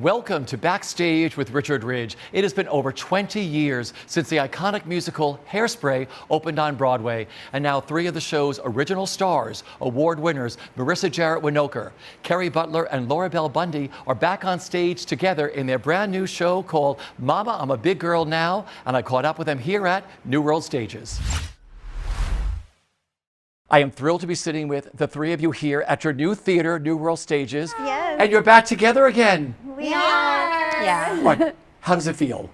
Welcome to Backstage with Richard Ridge. It has been over 20 years since the iconic musical Hairspray opened on Broadway, and now three of the show's original stars, award winners Marissa Jaret Winokur, Kerry Butler, and Bell Bundy are back on stage together in their brand new show called Mama, I'm a Big Girl Now, and I caught up with them here at New World Stages. I am thrilled to be sitting with the three of you here at your new theater, New World Stages. Yes. And you're back together again. We are. Yeah. What? How does it feel?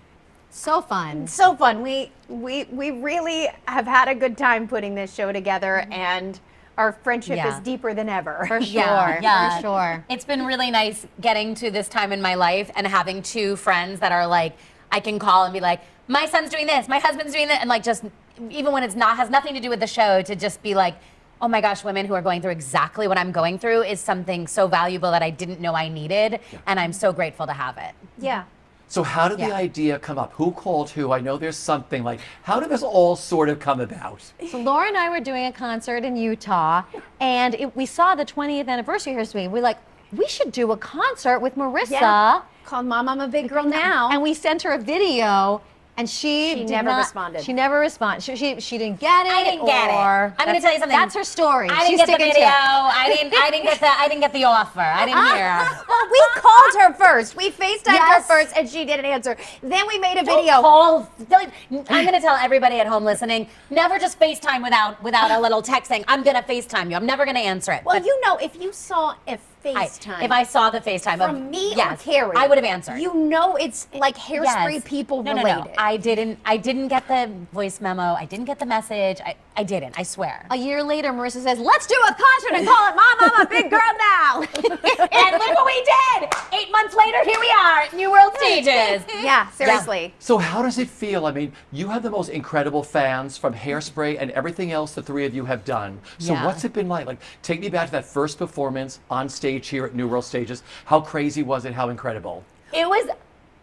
So fun. So fun. We really have had a good time putting this show together, and our friendship is deeper than ever. For sure. Yeah. For sure. It's been really nice getting to this time in my life and having two friends that are like, I can call and be like, my son's doing this, my husband's doing that, and like just, even when it's not, has nothing to do with the show, to just be like, oh my gosh, women who are going through exactly what I'm going through is something so valuable that I didn't know I needed, and I'm so grateful to have it. Yeah. So how did the idea come up? Who called who? I know there's something like, how did this all sort of come about? So Laura and I were doing a concert in Utah, and we saw the 20th anniversary Hairspray. We're like, we should do a concert with Marissa. Called Mom, I'm a Big Girl Now. And we sent her a video. And she never responded. She never responded. She didn't get it. I didn't get it. I'm going to tell you something. That's her story. I didn't get the video. I didn't get the offer. I didn't hear. Well, we called her first. We FaceTimed her Yes. first, and she didn't answer. Then we made a Don't video. call. I'm going to tell everybody at home listening, never just FaceTime without a little text saying, I'm going to FaceTime you. I'm never going to answer it. Well, But you know, if you saw a FaceTime if I saw the FaceTime from me or yes, Kerry, I would have answered. You know, it's like Hairspray Yes. people No. related. I didn't get the voice memo. I didn't get the message. I didn't. I swear. A year later, Marissa says, let's do a concert and call it Mom, I'm a Big Girl Now. And look what we did! 8 months later, here we are at New World Stages. Yeah, seriously. So how does it feel? I mean, you have the most incredible fans from Hairspray and everything else the three of you have done. So Yeah. what's it been like? Like, take me back to that first performance on stage here at New World Stages. How crazy was it? How incredible? It was.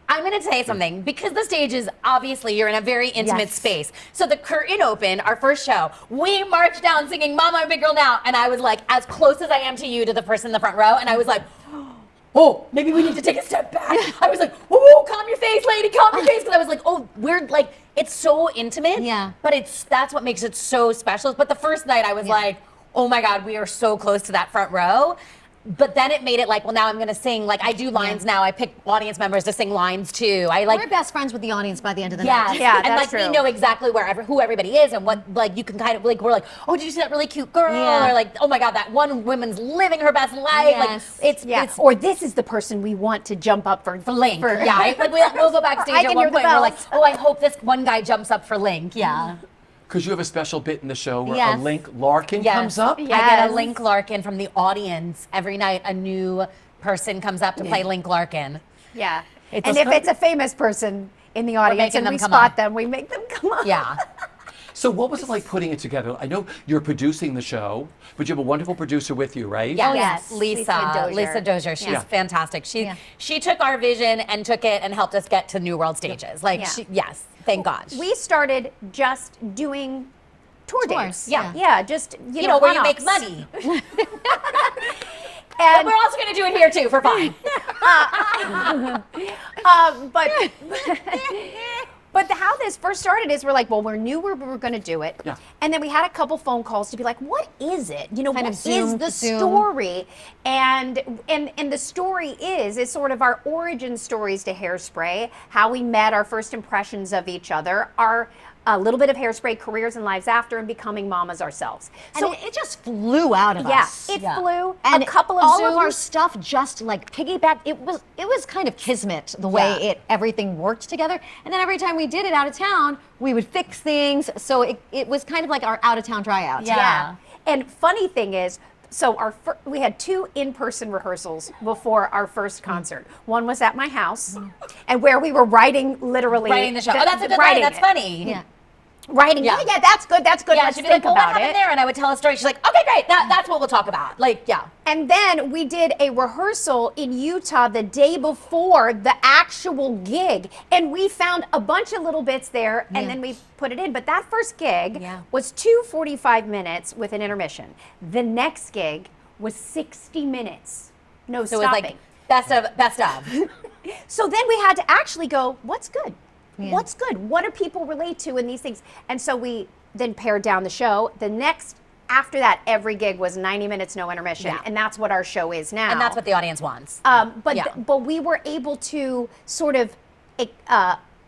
I'm going to tell you something, because the stage is, obviously, you're in a very intimate space. So the curtain opened, our first show, we marched down singing Mama, I'm a Big Girl Now, and I was like, as close as I am to you, to the person in the front row, and I was like, oh, maybe we need to take a step back. I was like, oh, calm your face, lady, calm your face, because I was like, oh, we're like, it's so intimate, but that's what makes it so special. But the first night I was like, oh my God, we are so close to that front row. But then it made it like, well, now I'm going to sing, like I do lines now. I pick audience members to sing lines too. We're best friends with the audience by the end of the night. Yeah, and that's like true. we know exactly who everybody is, and what, like, you can kind of like, we're like, oh, did you see that really cute girl? Yeah. Or like, oh my God, that one woman's living her best life. Yes. Like it's Or this is the person we want to jump up for Link. For, Like we'll go backstage I at can one hear the point and we're like, bells. oh, I hope this one guy jumps up for Link. Yeah. Because you have a special bit in the show where Yes. a Link Larkin Yes. comes up. I get Yes. a Link Larkin from the audience every night. A new person comes up to play Link Larkin. Yeah. It's And a- if it's a famous person in the audience making and them we come spot up. them, we make them come up. Yeah. So what was it like putting it together? I know you're producing the show, but you have a wonderful producer with you, right? Yeah. Oh, yes. Lisa Dozier. She's fantastic. She took our vision and took it and helped us get to New World Stages. Like, thank God. We started just doing tours. Tours, Yeah, just, you know, where you make one-offs. money. But And we're also going to do it here too for fun. But how this first started is we're like, well, we knew we were going to do it. Yeah. And then we had a couple phone calls to be like, what is it? You know, Kind what of Zoom is the to Zoom. story? And the story is sort of our origin stories to Hairspray, how we met, our first impressions of each other, our a little bit of Hairspray, careers and lives after, and becoming mamas ourselves. So it just flew out of us. It flew. And a couple of all of our Zooms. stuff just like piggybacked. It was kind of kismet the way everything worked together. And then every time we did it out of town, we would fix things. So it was kind of like our out of town tryouts. Yeah. And funny thing is, so we had 2 in-person rehearsals before our first concert. One was at my house, and where we were writing Writing the show. Oh, that's a good line. That's funny. Yeah. Writing. Yeah, that's good. That's good. Yeah, Let's she'd be think like, well, what about happened it. there? And I would tell a story. She's like, okay, great. That's what we'll talk about. Like, yeah. And then we did a rehearsal in Utah the day before the actual gig. And we found a bunch of little bits there, and then we put it in. But that first gig was 2 45 minutes with an intermission. The next gig was 60 minutes. No So stopping. it was like best of. So then we had to actually go, what's good? What's good? What do people relate to in these things? And so we then pared down the show. After that, every gig was 90 minutes, no intermission. And that's what our show is now. And that's what the audience wants. But we were able to sort of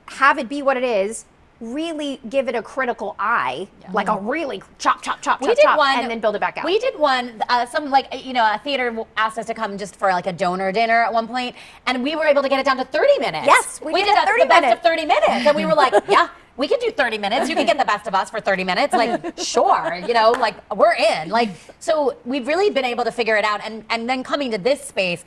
have it be what it is, really give it a critical eye, like a really chop, and then build it back out. We did one, a theater asked us to come just for like a donor dinner at one point, and we were able to get it down to 30 minutes. Yes, we did the 30 best minutes. of 30 minutes, and we were like, yeah, we can do 30 minutes. You can get the best of us for 30 minutes. Like, sure, like we're in. Like, so we've really been able to figure it out, and then coming to this space.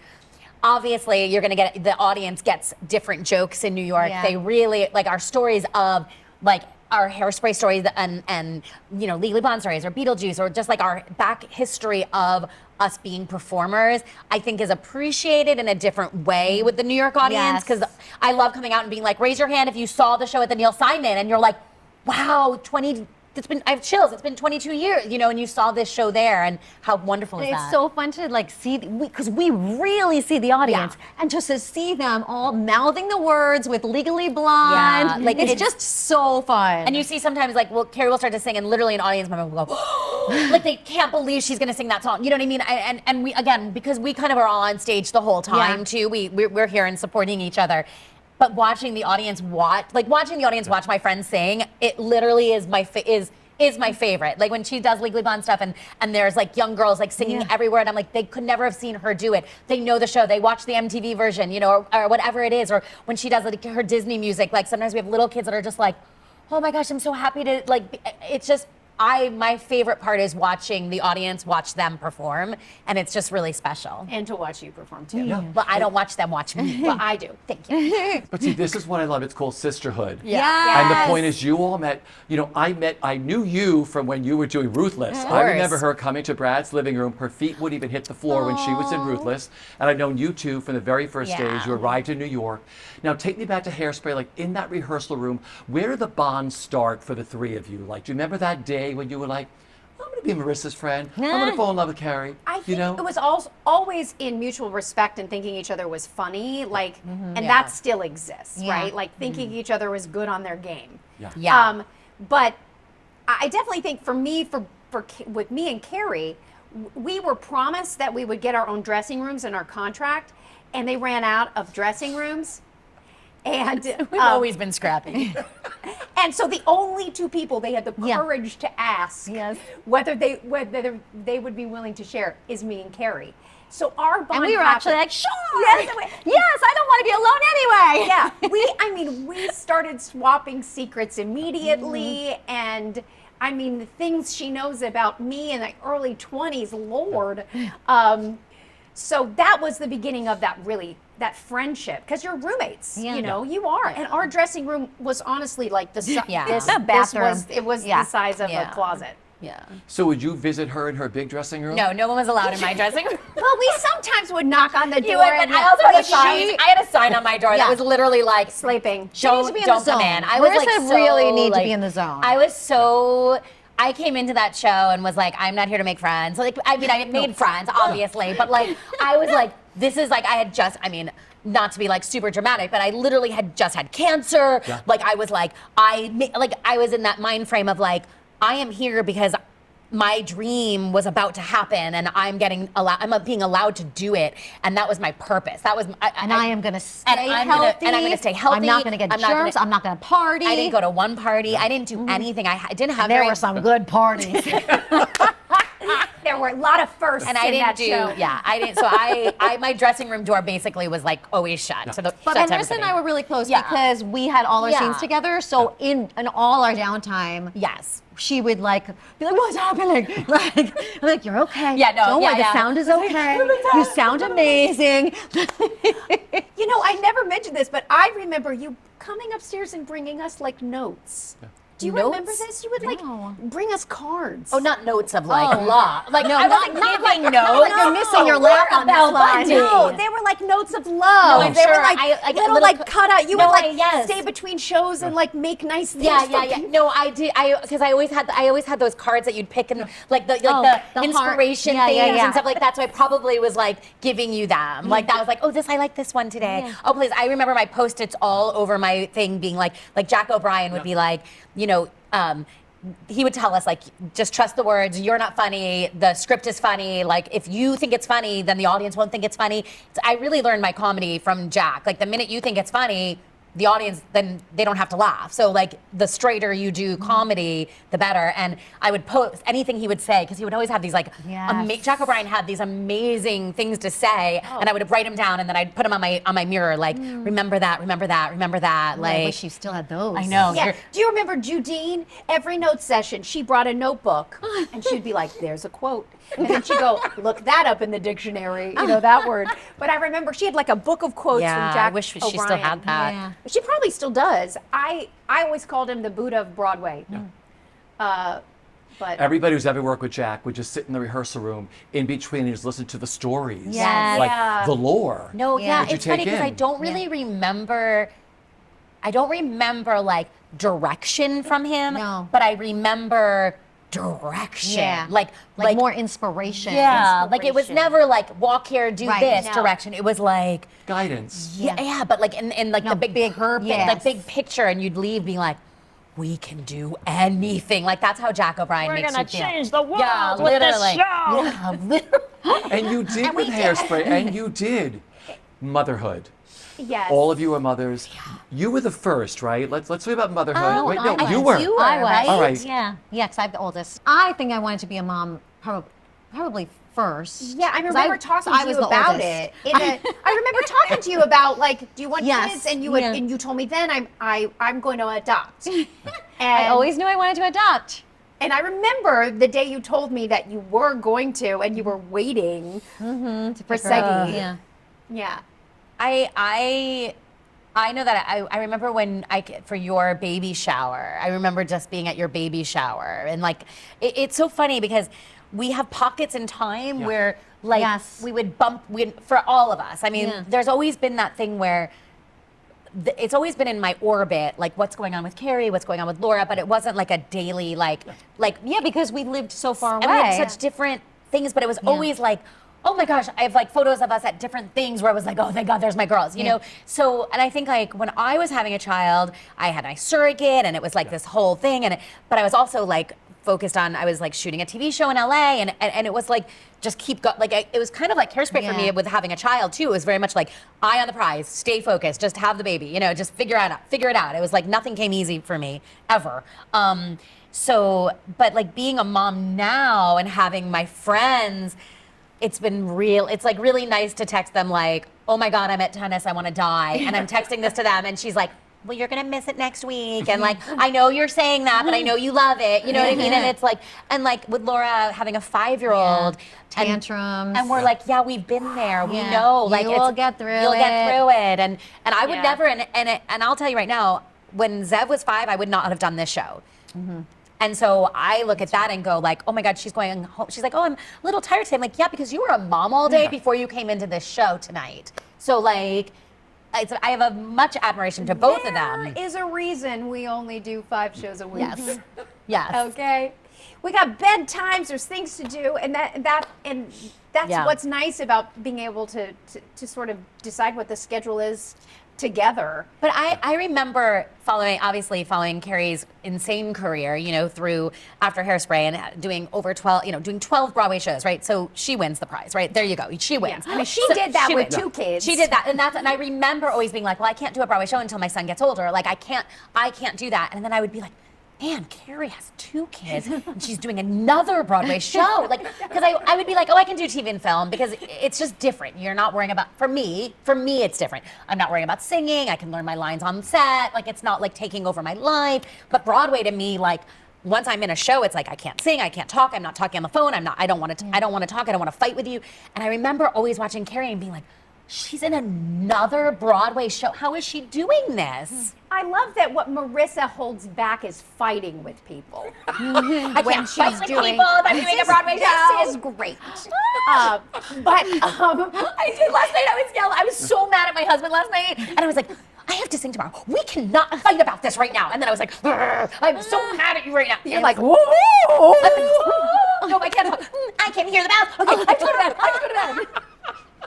Obviously, you're going to get the audience gets different jokes in New York. They really like our stories of like our Hairspray stories and Legally Blonde stories or Beetlejuice or just like our back history of us being performers, I think is appreciated in a different way with the New York audience because I love coming out and being like, raise your hand if you saw the show at the Neil Simon and you're like, wow, I have chills. It's been 22 years, and you saw this show there, and how wonderful is that? It's so fun to like see, because we really see the audience, and just to see them all mouthing the words with Legally Blonde, like it's just so fun. And you see sometimes Kerry will start to sing, and literally an audience member will go, like they can't believe she's going to sing that song. You know what I mean? And we again because we kind of are all on stage the whole time too. We're here and supporting each other. But watching the audience watch my friends sing, it literally is my favorite. Like when she does Legally Blonde stuff and there's like young girls like singing everywhere and I'm like, they could never have seen her do it. They know the show, they watch the MTV version, or whatever it is. Or when she does like her Disney music, like sometimes we have little kids that are just like, oh my gosh, I'm so happy to it's just, my favorite part is watching the audience watch them perform, and it's just really special. And to watch you perform too. Well, I don't watch them watch me. Well, I do. Thank you. But see, this is what I love. It's called sisterhood. Yeah. And the point is, you all met. I knew you from when you were doing Ruthless. I remember her coming to Brad's living room. Her feet wouldn't even hit the floor when she was in Ruthless. And I've known you two from the very first days. You arrived in New York. Now, take me back to Hairspray. Like in that rehearsal room, where did the bond start for the three of you? Like, do you remember that day when you were like, I'm going to be Marissa's friend. I'm going to fall in love with Kerry. I think it was always in mutual respect and thinking each other was funny, that still exists, right? Like thinking each other was good on their game. But I definitely think for me, with me and Kerry, we were promised that we would get our own dressing rooms in our contract, and they ran out of dressing rooms. And we've always been scrappy. And so the only two people they had the courage to ask whether they would be willing to share is me and Kerry. So our bond. And we were actually like, sure. Yes, I don't want to be alone anyway. We started swapping secrets immediately, and I mean the things she knows about me in the early 20s, Lord. So that was the beginning of that friendship, because you're roommates, you are. And our dressing room was honestly like the bathroom. It was the size of a closet. Yeah. So would you visit her in her big dressing room? No one was allowed in my dressing room. Well, we sometimes would knock on the door. But I also had a sign. I had a sign on my door that was literally like sleeping. Don't come in. I was Marissa really need to be in the zone. I came into that show and was like, I'm not here to make friends. Like, I mean, I made friends, obviously, but like, I was like, this is like, not to be like super dramatic, but I literally had just had cancer. Yeah. Like, I was like, I was in that mind frame of like, I am here because my dream was about to happen, and I'm being allowed to do it, and that was my purpose. That was, I am going to stay healthy. And I'm going to stay healthy. I'm not going to get germs. I'm not going to party. I didn't go to one party. I didn't do anything. I didn't have. There were some good parties. There were a lot of firsts, and I didn't do. Show. Yeah, I didn't. So my dressing room door basically was like always shut. Yeah. But Marissa and I were really close because we had all our scenes together. So in all our downtime, she would be like, what's happening? I'm like, you're okay. Yeah, no, don't worry, the sound is okay. You sound amazing. I never mentioned this, but I remember you coming upstairs and bringing us like notes. Do you remember this? You would like bring us cards. Oh, not notes of like law. Like No, I not- wasn't not giving like- notes. like you're missing your laugh on this Bell line. Bundy. No, they were like notes of love. No, I'm they sure. were like I get little little like cu- cut out. You No, would like yes. stay between shows and like make nice things. Yeah, for yeah, yeah. people. No, I did. Because I always had those cards that you'd pick and like the heart. inspiration Yeah, things yeah, yeah. and stuff like that. So I probably was like giving you them. Like that was like, oh, I like this one today. Yeah. Oh, please. I remember my Post-its all over my thing being like Jack O'Brien would be like, he would tell us like, just trust the words. You're not funny. The script is funny. Like if you think it's funny, then the audience won't think it's funny. So I really learned my comedy from Jack. Like the minute you think it's funny, the audience, then they don't have to laugh. So like the straighter you do comedy, the better. And I would post anything he would say because he would always have these like, Jack O'Brien had these amazing things to say, and I would write them down and then I'd put them on my mirror, like remember that, remember that, remember that. Like I wish you still had those. I know. Yeah. Do you remember Judine? Every note session, she brought a notebook and she'd be like, there's a quote. And then she'd go, look that up in the dictionary, that word. But I remember she had like a book of quotes from Jack I wish O'Brien. she still had that. Yeah. She probably still does. I always called him the Buddha of Broadway. But Everybody who's ever worked with Jack would just sit in the rehearsal room in between and just listen to the stories. Yes. Like the lore. No, Yeah. yeah, it's funny because I in? don't really remember. I don't remember like direction from him. No. But I remember direction. Yeah. Like more inspiration. Yeah, like it was Inspiration. never like walk here, do Right. this No. direction. It was like Guidance. yeah, but like in like the big purpose, yes. like big picture, and you'd leave being like, we can do anything. Like that's how Jack O'Brien makes you feel. the world Yeah, literally. Yeah, literally. And you did with Hairspray, and you did motherhood. yes. All of you are mothers. You were the first, right? Let's talk about motherhood. Oh, Wait, no, I you was. were. You were, I was. right? All right. Yeah. Yeah, because I'm the oldest. I think I wanted to be a mom probably first. Yeah, I 'Cause remember talking to I was you the about oldest. it. I remember talking to you about like, do you want Yes, kids? And you would, yeah. and you told me then I'm going to adopt. And I always knew I wanted to adopt. And I remember the day you told me that you were going to, and you were waiting for Seggy. Yeah. Yeah. I know that I remember when for your baby shower, I remember just being at your baby shower. And like, it's so funny because we have pockets in time where like Yes. we would for all of us. I mean, Yeah. there's always been that thing where it's always been in my orbit, like what's going on with Kerry, what's going on with Laura, but it wasn't like a daily, like Yeah, because we lived so far away. and we had such different things, but it was always like, oh my gosh, I have like photos of us at different things where I was like, oh thank God, there's my girls, you know? So, and I think like when I was having a child, I had my surrogate and it was like this whole thing, but I was also like focused on, I was like shooting a TV show in LA and it was like, just keep going, it was kind of like Hairspray for me with having a child too. It was very much like, eye on the prize, stay focused, just have the baby, just figure it out. It was like nothing came easy for me ever. So, but like being a mom now and having my friends, it's like really nice to text them like, oh my God, I'm at tennis, I want to die. And I'm texting this to them and she's like, well, you're going to miss it next week. And like, I know you're saying that, but I know you love it. You know what I mean? And it's like, and like with Laura having a 5-year-old. Tantrums. And we're like, yeah, we've been there. We know. Like You'll get through You'll it. get through it. And I would never, and I'll tell you right now, when Zev was 5, I would not have done this show. And so I look at that and go like, oh my God, she's going home. She's like, oh, I'm a little tired today. I'm like, yeah, because you were a mom all day before you came into this show tonight. So like, I have a much admiration to both of them. There is a reason we only do 5 shows a week. Yes. Yes. Okay. We got bedtimes. There's things to do, and that's what's nice about being able to sort of decide what the schedule is together. But I remember following Kerry's insane career, through after Hairspray and doing over 12, doing 12 Broadway shows, right? So she wins the prize, right? There you go. She wins. I mean, she did that with 2 kids. She did that. And I remember always being like, well, I can't do a Broadway show until my son gets older. Like I can't do that. And then I would be like, man, Kerry has 2 kids and she's doing another Broadway show. Like, because I would be like, oh, I can do TV and film because it's just different. You're not worrying about, for me, it's different. I'm not worrying about singing. I can learn my lines on set. Like, it's not like taking over my life. But Broadway to me, like, once I'm in a show, it's like, I can't sing, I can't talk, I'm not talking on the phone, I don't want to talk, I don't want to fight with you. And I remember always watching Kerry and being like, she's in another Broadway show. How is she doing this? I love that what Marissa holds back is fighting with people. I when can't she's fight with doing people if I'm doing a Broadway show. This is great. I did last night. I was yelling. I was so mad at my husband last night, and I was like, I have to sing tomorrow. We cannot fight about this right now. And then I was like, I'm so mad at you right now. You're like, whoa. No, I can't. I can hear the bells. Okay, I have to go to bed. I have to go to bed.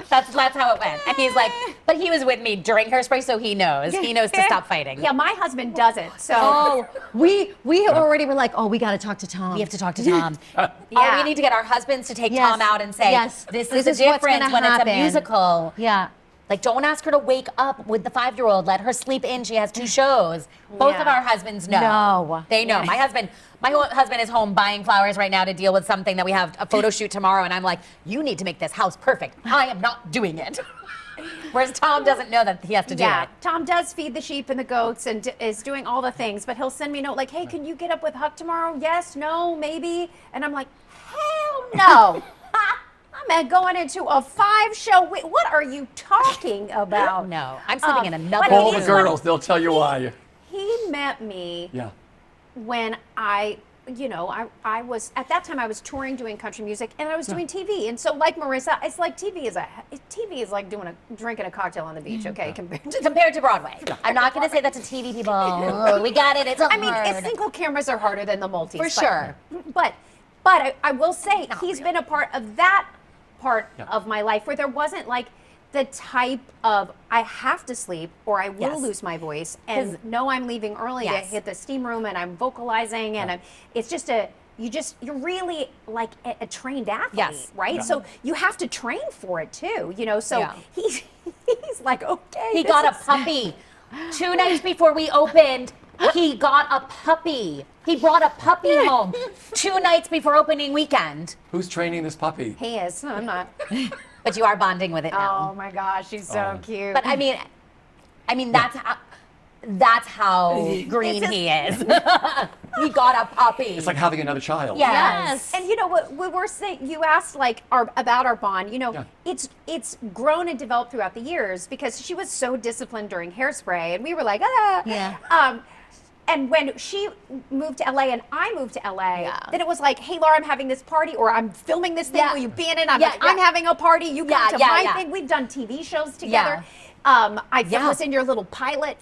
That's how it went. And he's like, but he was with me during Hairspray, so he knows. He knows to stop fighting. Yeah, my husband doesn't. So we already were like, oh, we got to talk to Tom. We have to talk to Tom. Yeah. Oh, we need to get our husbands to take Tom out and say, this is the difference when it's a musical. Yeah. Like, don't ask her to wake up with the 5-year-old. Let her sleep in. She has 2 shows. Both of our husbands know. No. They know. My husband is home buying flowers right now to deal with something that we have a photo shoot tomorrow. And I'm like, you need to make this house perfect. I am not doing it. Whereas Tom doesn't know that he has to do it. Tom does feed the sheep and the goats and is doing all the things, but he'll send me a note like, hey, can you get up with Huck tomorrow? Yes, no, maybe. And I'm like, hell no. I'm going into a 5-show. What are you talking about? No, I'm sleeping in another but All room. the girls, they'll tell you why. He met me when I was, at that time I was touring doing country music and I was doing TV. And so like Marissa, it's like TV is like drinking a cocktail on the beach, okay, compared to Broadway. I'm not going to say that to TV people. Oh, we got it. It's hard. Single cameras are harder than the multis. For sure. But I will say he's been a part of that part of my life where there wasn't like the type of I have to sleep or I will lose my voice and no, I'm leaving early to hit the steam room and I'm vocalizing and it's just you're really like a trained athlete, right? Yeah. So you have to train for it too, so he's like, okay. He got a puppy 2 nights before we opened. He got a puppy. He brought a puppy home 2 nights before opening weekend. Who's training this puppy? He is. I'm not. But you are bonding with it now. Oh my gosh, she's so cute. But I mean, that's how green he is. He got a puppy. It's like having another child. Yes. And what we were saying, you asked like about our bond. It's grown and developed throughout the years because she was so disciplined during Hairspray, and we were like, and when she moved to LA and I moved to LA, then it was like, hey, Laura, I'm having this party, or I'm filming this thing. Will you be in it? I'm having a party. You come to my thing. We've done TV shows together. I was in your little pilot.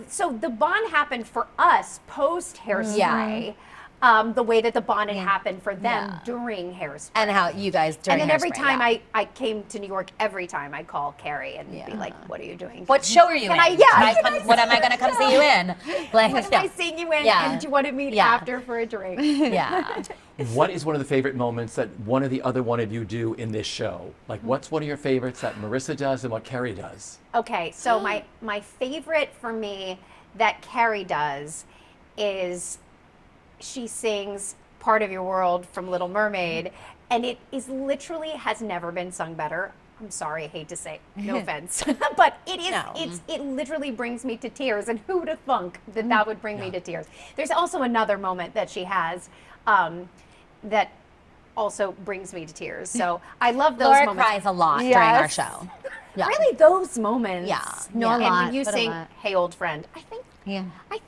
So the bond happened for us post Hairspray. The way that the bond had happened for them during Hairspray. And how you guys during Hairspray. And then every time I came to New York, every time I'd call Kerry and be like, what are you doing? What show are you in? What am I going to come see you in? Like, what am I seeing you in? And do you want to meet after for a drink? What is one of the favorite moments that one or the other one of you do in this show? Like, what's one of your favorites that Marissa does and what Kerry does? Okay, so my favorite for me that Kerry does is she sings Part of Your World from Little Mermaid, and it is literally has never been sung better. I'm sorry, I hate to say, no offense, but it is. It literally brings me to tears, and who would have thunk that would bring me to tears? There's also another moment that she has that also brings me to tears. So I love those Laura moments. cries a lot during our show. Really, those moments. No, and lot, when you sing "Hey Old Friend," I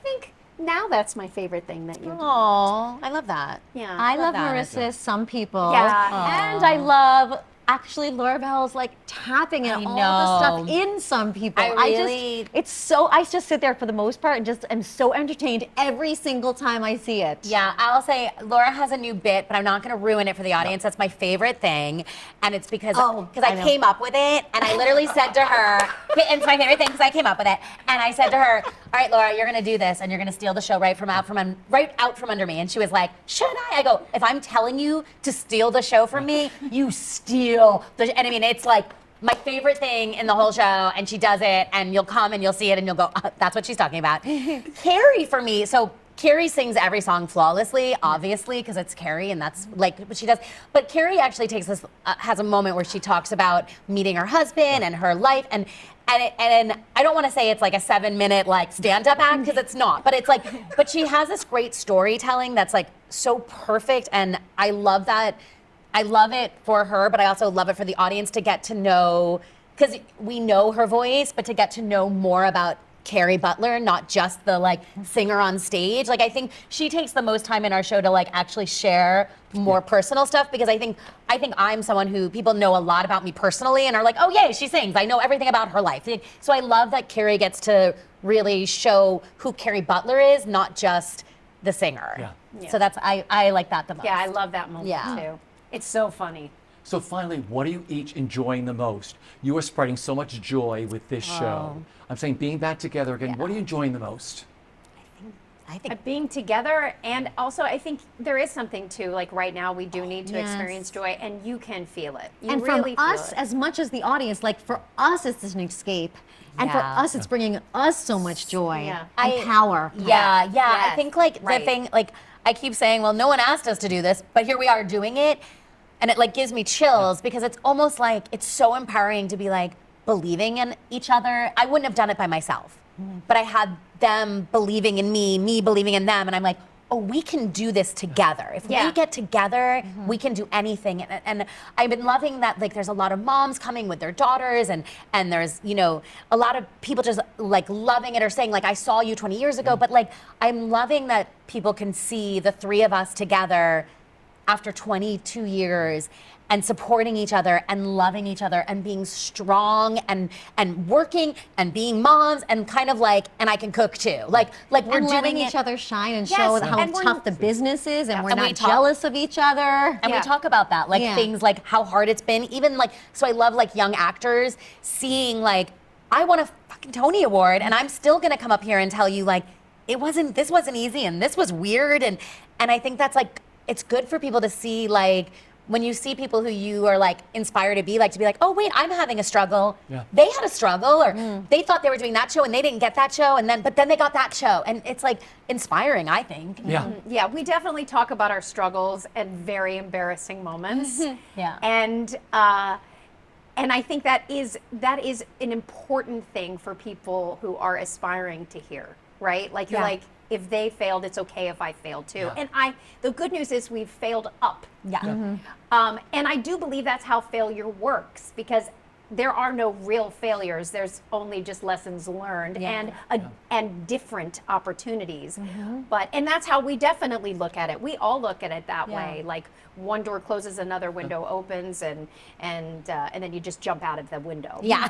think now that's my favorite thing that you do. Oh, I love that. Yeah, I love Marissa's Some People. Yeah. And I love actually Laura Bell's like tapping and all the stuff in Some People. I just sit there for the most part and just am so entertained every single time I see it. Yeah, I'll say Laura has a new bit, but I'm not going to ruin it for the audience. That's my favorite thing, and it's because I came up with it, and I literally said to her, it's my favorite thing because I came up with it, and I said to her, all right, Laura, you're going to do this, and you're going to steal the show right out from under me. And she was like, should I? I go, if I'm telling you to steal the show from me, you steal. And I mean, it's like my favorite thing in the whole show, and she does it, and you'll come and you'll see it, and you'll go, that's what she's talking about. Kerry, for me, so Kerry sings every song flawlessly, obviously, because it's Kerry, and that's like what she does. But Kerry actually takes this, has a moment where she talks about meeting her husband and her life, and I don't want to say it's like a 7-minute like stand-up act because it's not, but it's like, but she has this great storytelling that's like so perfect, and I love that. I love it for her, but I also love it for the audience to get to know because we know her voice, but to get to know more about Kerry Butler, not just the like singer on stage. Like I think she takes the most time in our show to like actually share more personal stuff, because I think I'm someone who people know a lot about me personally and are like, oh yay, she sings. I know everything about her life. So I love that Kerry gets to really show who Kerry Butler is, not just the singer. Yeah. So that's I like that the most. Yeah, I love that moment too. It's so funny. So finally, what are you each enjoying the most? You are spreading so much joy with this show. I'm saying being back together again, what are you enjoying the most? I think Being together, and also I think there is something too, like right now we do need to experience joy, and you can feel it. You And really from feel us, it. as much as the audience, like for us, it's an escape. And for Yeah. us, it's bringing us so much joy Yeah. and power. Yeah. I Yes. think like Right. the thing, like I keep saying, well, no one asked us to do this, but here we are doing it. And it like gives me chills because it's almost like it's so empowering to be like believing in each other. I wouldn't have done it by myself, but I had them believing in me believing in them. And I'm like, oh, we can do this together. If we get together, we can do anything. And I've been loving that, like, there's a lot of moms coming with their daughters, and there's, you know, a lot of people just like loving it or saying, like, I saw you 20 years ago. But like, I'm loving that people can see the three of us together after 22 years and supporting each other and loving each other and being strong and working and being moms and kind of like, and I can cook too. Like we're And letting doing each it. other shine and Yes, show and how we're- tough the business is, and we're And we not talk- jealous of each other. And we talk about that, like things like how hard it's been, even like, so I love like young actors seeing like, I won a fucking Tony Award and I'm still gonna come up here and tell you like, this wasn't easy and this was weird. And I think that's like, it's good for people to see, like, when you see people who you are like inspired to be like, oh wait, I'm having a struggle. Yeah. They had a struggle, or they thought they were doing that show and they didn't get that show, but then they got that show. And it's like inspiring, I think. Yeah. Yeah, we definitely talk about our struggles and very embarrassing moments. Yeah. And I think that is an important thing for people who are aspiring to hear, right? Like you're like, if they failed, it's okay if I failed too. Yeah. And the good news is we've failed up. Yeah. And I do believe that's how failure works, because there are no real failures. There's only just lessons learned and different opportunities. And that's how we definitely look at it. We all look at it that way. Like one door closes, another window opens, and then you just jump out of the window. Yeah.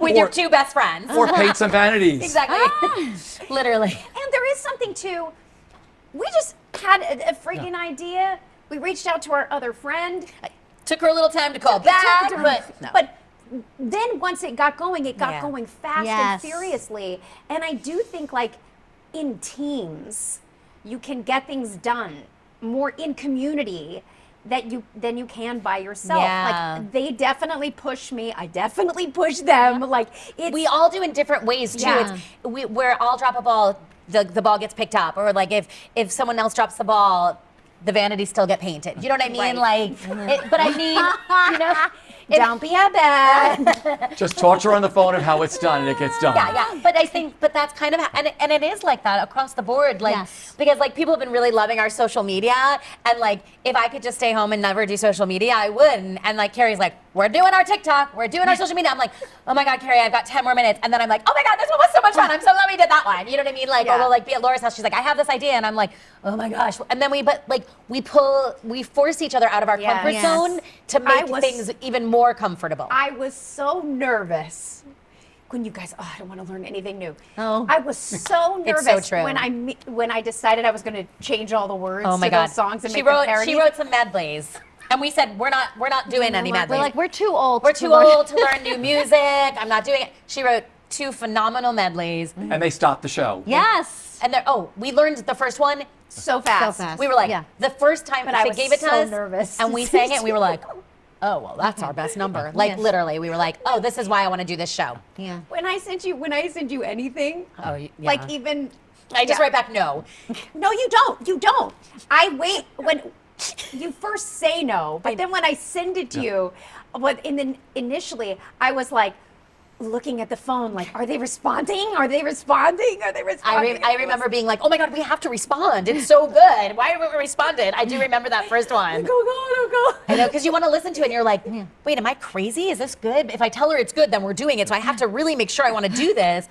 With your two best friends. Or paint some vanities. Exactly. Literally. And there is something to, we just had a freaking idea. We reached out to our other friend. Took her a little time to call back, But then once it got going fast Yes. and furiously. And I do think, like, in teams, you can get things done more in community than you can by yourself. Yeah. Like, they definitely push me. I definitely push them. Like, we all do in different ways too. Yeah. Where I'll drop a ball, the ball gets picked up, or like if someone else drops the ball, the vanities still get painted. You know what I mean? Right. Like, but I mean, you know, don't be a bad. Just talk to her on the phone of how it's done, and it gets done. yeah. But I think, that's kind of, and it is like that across the board. Like, Yes. because like people have been really loving our social media, and like if I could just stay home and never do social media, I would. And like Carrie's like, we're doing our TikTok, we're doing our social media. I'm like, oh my God, Carrie, I've got 10 more minutes. And then I'm like, oh my God, this one was so much fun. I'm so glad we did that one. You know what I mean? Like, or we'll like be at Laura's house. She's like, I have this idea. And I'm like, oh my gosh. And then we force each other out of our comfort Yes. zone to make things even more comfortable. I was so nervous when you guys, I don't want to learn anything new. Oh. I was so nervous It's so true. when I decided I was going to change all the words Oh my to God. those songs and she make them wrote parody. some medleys. And we said we're not doing any medleys. We're like, we're too old. We're to too learn. old to learn new music. I'm not doing it. She wrote 2 phenomenal medleys. And they stopped the show. Yes. And we learned the first one. so fast. So fast. We were like, Yeah. the first time But I they was gave it to so us, nervous. and we sang it, and we were like, oh, well, that's our best number. Like, Yes. literally, we were like, oh, this is why I want to do this show. Yeah. When I send you anything, Oh, yeah. like even I just write back no. no, you don't. I wait when you first say no, but then when I send it to you, initially I was like, looking at the phone like, are they responding? Are they responding? Are they responding? I remember being like, oh my God, we have to respond. It's so good. Why haven't we responded? I do remember that first one. Oh God. I know, because you want to listen to it and you're like, wait, am I crazy? Is this good? If I tell her it's good, then we're doing it. So I have to really make sure I want to do this.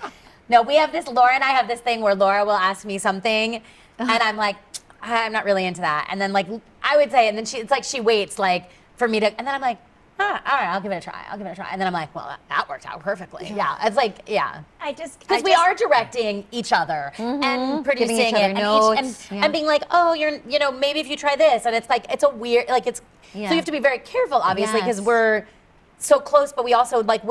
No, we have this, Laura and I have this thing where Laura will ask me something and I'm like, I'm not really into that. And then like, I would say, and then it's like she waits like for me to, and then I'm like, all right, I'll give it a try. And then I'm like, well, that worked out perfectly. Yeah, it's like, yeah. Because we are directing each other and producing each other it notes, and being like, oh, maybe if you try this. And it's like, it's a weird, like it's, so you have to be very careful, obviously, because we're so close, but we also, like,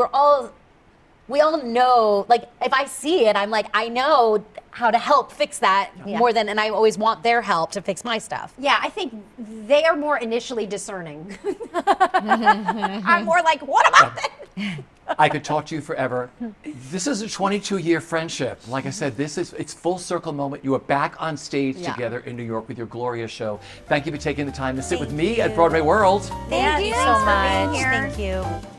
we all know, like, if I see it, I'm like, I know how to help fix that more than, and I always want their help to fix my stuff. Yeah, I think they are more initially discerning. I'm more like, what about that? I could talk to you forever. This is a 22-year friendship. Like I said, it's full circle moment. You are back on stage together in New York with your glorious show. Thank you for taking the time to sit with me at Broadway World. Thank you so much. Thank you.